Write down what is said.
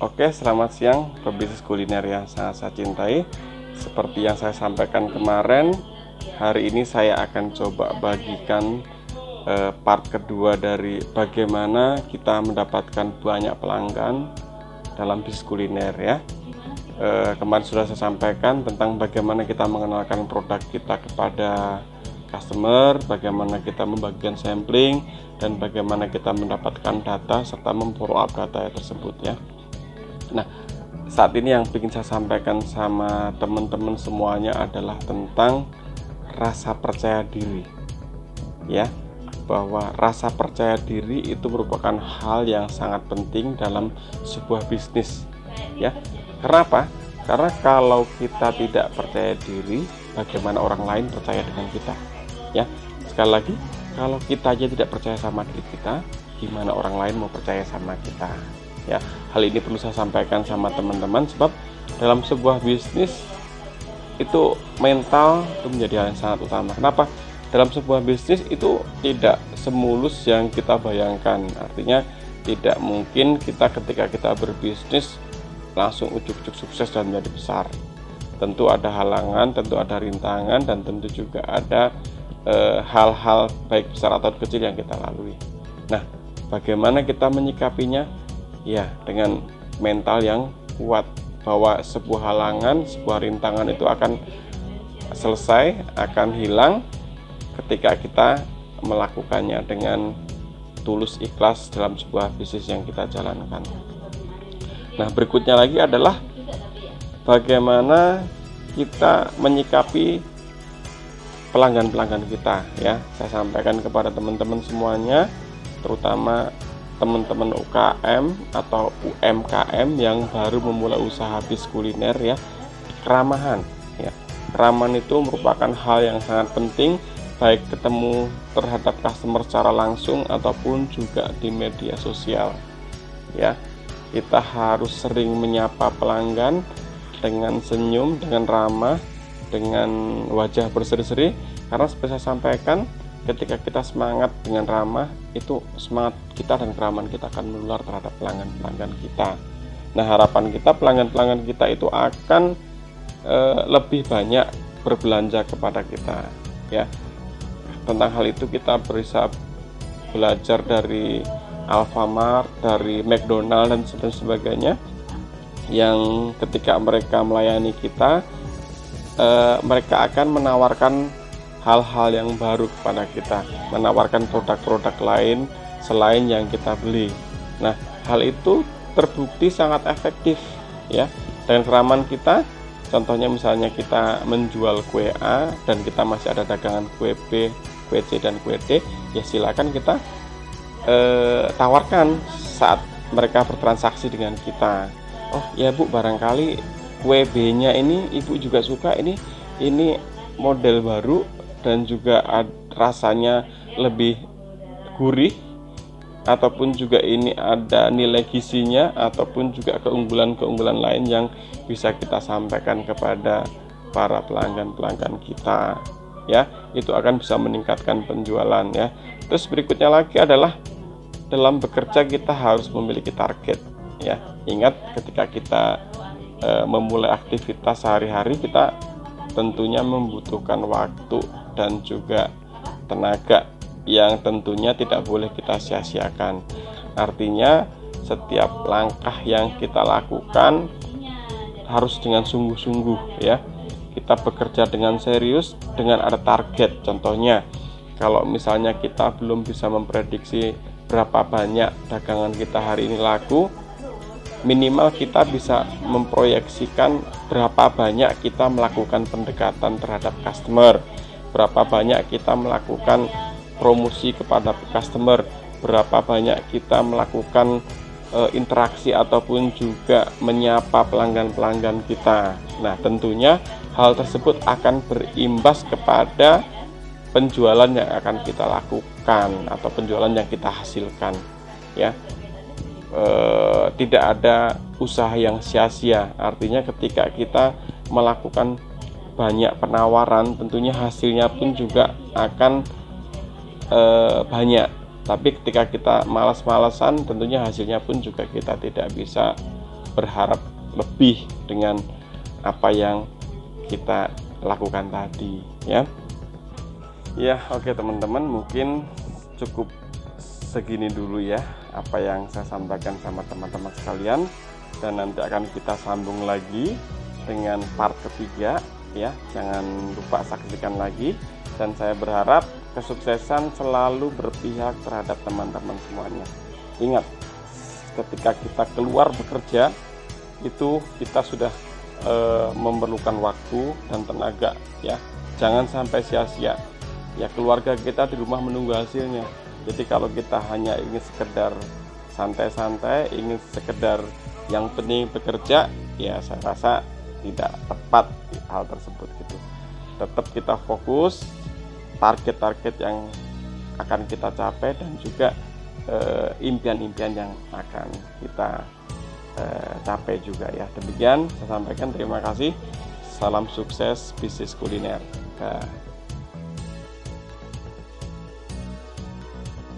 Oke, selamat siang pebisnis kuliner yang sangat saya cintai. Seperti yang saya sampaikan kemarin, hari ini saya akan coba bagikan part kedua dari bagaimana kita mendapatkan banyak pelanggan dalam bisnis kuliner ya. Kemarin sudah saya sampaikan tentang bagaimana kita mengenalkan produk kita kepada customer, bagaimana kita membagikan sampling, dan bagaimana kita mendapatkan data serta memfollow up data tersebut ya. Nah, saat ini yang ingin saya sampaikan sama teman-teman semuanya adalah tentang rasa percaya diri ya, bahwa rasa percaya diri itu merupakan hal yang sangat penting dalam sebuah bisnis ya. Kenapa? Karena kalau kita tidak percaya diri, bagaimana orang lain percaya dengan kita ya. Sekali lagi, kalau kita aja tidak percaya sama diri kita, gimana orang lain mau percaya sama kita ya. Hal ini perlu saya sampaikan sama teman-teman, sebab dalam sebuah bisnis itu mental itu menjadi hal yang sangat utama. Kenapa? Dalam sebuah bisnis itu tidak semulus yang kita bayangkan. Artinya tidak mungkin kita ketika kita berbisnis langsung ujuk-ujuk sukses dan menjadi besar. Tentu ada halangan, tentu ada rintangan, dan tentu juga ada hal-hal baik besar atau kecil yang kita lalui. Nah, bagaimana kita menyikapinya? Ya, dengan mental yang kuat, bahwa sebuah halangan, sebuah rintangan itu akan selesai, akan hilang ketika kita melakukannya dengan tulus ikhlas dalam sebuah bisnis yang kita jalankan. Nah, berikutnya lagi adalah bagaimana kita menyikapi pelanggan-pelanggan kita ya. Saya sampaikan kepada teman-teman semuanya, terutama teman-teman UKM atau UMKM yang baru memulai usaha bisnis kuliner ya, keramahan ya. Keramahan itu merupakan hal yang sangat penting, baik ketemu terhadap customer secara langsung ataupun juga di media sosial ya. Kita harus sering menyapa pelanggan dengan senyum, dengan ramah, dengan wajah berseri-seri, karena seperti saya sampaikan, ketika kita semangat dengan ramah, itu semangat kita dan keramahan kita akan menular terhadap pelanggan-pelanggan kita. Nah, harapan kita pelanggan-pelanggan kita itu akan lebih banyak berbelanja kepada kita ya. Tentang hal itu kita bisa belajar dari Alfamart, dari McDonald dan sebagainya, yang ketika mereka melayani kita, mereka akan menawarkan hal-hal yang baru kepada kita, menawarkan produk-produk lain selain yang kita beli. Nah, hal itu terbukti sangat efektif ya. Dengan keramahan kita, contohnya misalnya kita menjual kue A dan kita masih ada dagangan kue B, kue C dan kue D, ya silakan kita tawarkan saat mereka bertransaksi dengan kita. Oh ya Bu, barangkali kue B-nya ini Ibu juga suka, ini model baru dan juga rasanya lebih gurih, ataupun juga ini ada nilai gizinya, ataupun juga keunggulan-keunggulan lain yang bisa kita sampaikan kepada para pelanggan-pelanggan kita ya. Itu akan bisa meningkatkan penjualan ya. Terus berikutnya lagi adalah dalam bekerja kita harus memiliki target ya. Ingat, ketika kita memulai aktivitas sehari-hari, kita tentunya membutuhkan waktu dan juga tenaga yang tentunya tidak boleh kita sia-siakan. Artinya setiap langkah yang kita lakukan harus dengan sungguh-sungguh ya. Kita bekerja dengan serius, dengan ada target. Contohnya, kalau misalnya kita belum bisa memprediksi berapa banyak dagangan kita hari ini laku, minimal kita bisa memproyeksikan berapa banyak kita melakukan pendekatan terhadap customer, berapa banyak kita melakukan promosi kepada customer, berapa banyak kita melakukan interaksi ataupun juga menyapa pelanggan-pelanggan kita. Nah, tentunya hal tersebut akan berimbas kepada penjualan yang akan kita lakukan atau penjualan yang kita hasilkan ya. Tidak ada usaha yang sia-sia. Artinya ketika kita melakukan banyak penawaran, tentunya hasilnya pun juga akan banyak Tapi ketika kita malas-malasan, tentunya hasilnya pun juga kita tidak bisa berharap lebih dengan apa yang kita lakukan tadi, ya. Ya, oke teman-teman, mungkin cukup segini dulu ya apa yang saya sampaikan sama teman-teman sekalian, dan nanti akan kita sambung lagi dengan part ketiga ya. Jangan lupa saksikan lagi, dan saya berharap kesuksesan selalu berpihak terhadap teman-teman semuanya. Ingat, ketika kita keluar bekerja itu kita sudah memerlukan waktu dan tenaga ya. Jangan sampai sia-sia ya. Keluarga kita di rumah menunggu hasilnya. Jadi kalau kita hanya ingin sekedar santai-santai, ingin sekedar yang penting bekerja, ya saya rasa tidak tepat hal tersebut gitu. Tetap kita fokus target-target yang akan kita capai, dan juga impian-impian yang akan kita capai juga ya. Demikian saya sampaikan, terima kasih, salam sukses bisnis kuliner.